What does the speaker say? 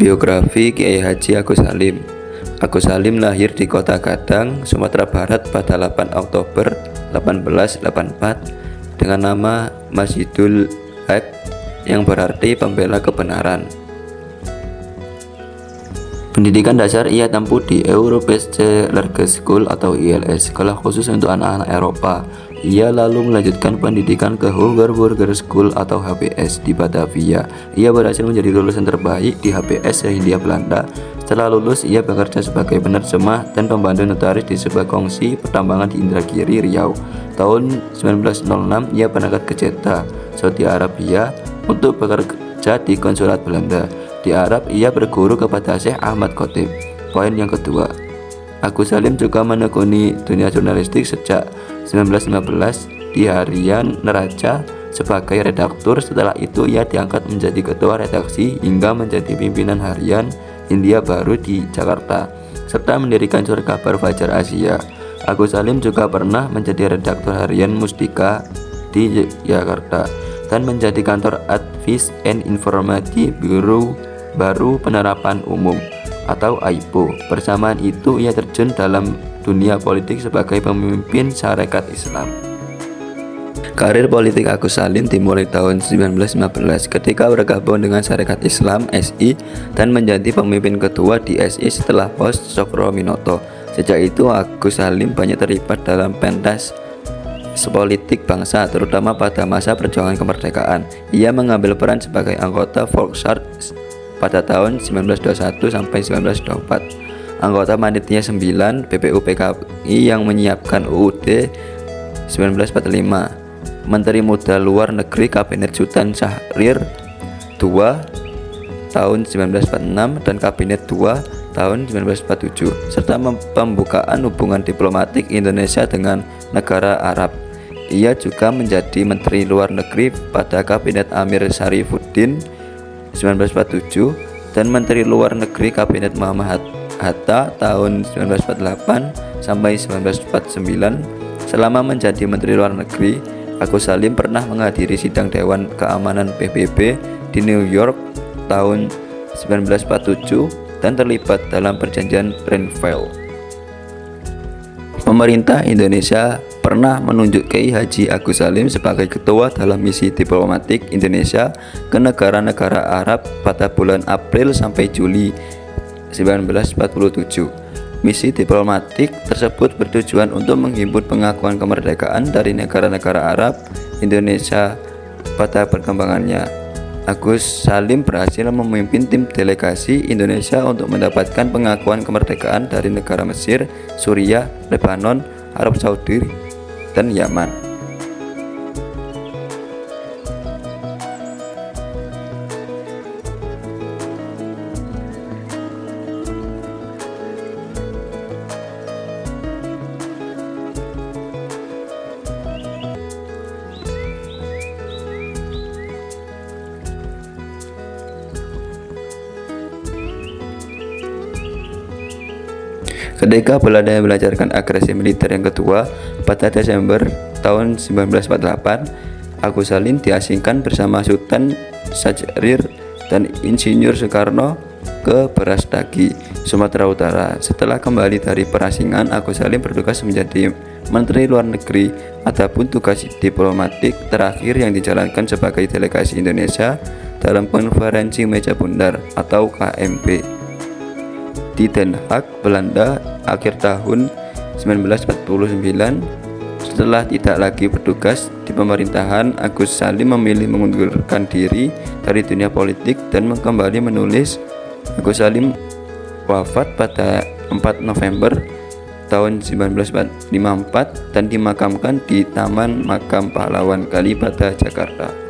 Biografi Kiai Haji Agus Salim. Agus Salim lahir di Kota Gadang, Sumatera Barat pada 8 Oktober 1884 dengan nama Masjidul Haq yang berarti pembela kebenaran. Pendidikan dasar ia tempuh di Europese Lerge School atau ILS, sekolah khusus untuk anak-anak Eropa. Ia lalu melanjutkan pendidikan ke Hogerburger School atau HBS di Batavia. Ia berhasil menjadi lulusan terbaik di HBS sehindia Belanda. Setelah lulus, ia bekerja sebagai penerjemah dan pembantu notaris di sebuah kongsi pertambangan di Indragiri, Riau. Tahun 1906, ia berangkat ke Jeddah, Saudi Arabia untuk bekerja di konsulat Belanda. Di Arab, ia berguru kepada Syekh Ahmad Khotib. Poin yang kedua, Agus Salim juga menekuni dunia jurnalistik sejak 1915 di Harian Neraca sebagai redaktur. Setelah itu ia diangkat menjadi ketua redaksi hingga menjadi pimpinan harian India Baru di Jakarta, serta mendirikan surat kabar Fajar Asia. Agus Salim juga pernah menjadi redaktur harian Mustika di Jakarta dan menjadi kantor Advice and Informasi Bureau Baru Penerapan Umum atau AIPO. Bersamaan itu ia terjun dalam dunia politik sebagai pemimpin Sarekat Islam. Karir politik Agus Salim dimulai tahun 1915 ketika bergabung dengan Sarekat Islam SI dan menjadi pemimpin ketua di SI setelah pos Sokro-Minoto. Sejak itu Agus Salim banyak terlibat dalam pentas politik bangsa, terutama pada masa perjuangan kemerdekaan. Ia mengambil peran sebagai anggota Volksraad pada tahun 1921 sampai 1924. Anggota Panitia 9 BPUPKI yang menyiapkan UUD 1945, Menteri Muda Luar Negeri Kabinet Sultan Syahrir II tahun 1946 dan Kabinet II tahun 1947, serta pembukaan hubungan diplomatik Indonesia dengan negara Arab. Ia juga menjadi Menteri Luar Negeri pada Kabinet Amir Syarifuddin 1947 dan Menteri Luar Negeri Kabinet Muhammad Hatta tahun 1948 sampai 1949. Selama menjadi Menteri Luar Negeri, Agus Salim pernah menghadiri sidang Dewan Keamanan PBB di New York tahun 1947 dan terlibat dalam perjanjian Renville. Pemerintah Indonesia pernah menunjuk Kiai Haji Agus Salim sebagai ketua dalam misi diplomatik Indonesia ke negara-negara Arab pada bulan April sampai Juli 1947. Misi diplomatik tersebut bertujuan untuk menghimpun pengakuan kemerdekaan dari negara-negara Arab Indonesia pada perkembangannya. Agus Salim berhasil memimpin tim delegasi Indonesia untuk mendapatkan pengakuan kemerdekaan dari negara Mesir, Suriah, Lebanon, Arab Saudi, dan Yaman. Ketika Belanda melancarkan agresi militer yang kedua pada Desember tahun 1948, Agus Salim diasingkan bersama Sultan Syahrir dan Insinyur Soekarno ke Brastagi, Sumatera Utara. Setelah kembali dari perasingan, Agus Salim bertugas menjadi Menteri Luar Negeri. Adapun tugas diplomatik terakhir yang dijalankan sebagai delegasi Indonesia dalam konferensi meja bundar atau KMP di Den Haag, Belanda akhir tahun 1949. Setelah tidak lagi bertugas di pemerintahan, Agus Salim memilih mengundurkan diri dari dunia politik dan kembali menulis. Agus Salim wafat pada 4 November tahun 1954 dan dimakamkan di Taman Makam Pahlawan Kalibata, Jakarta.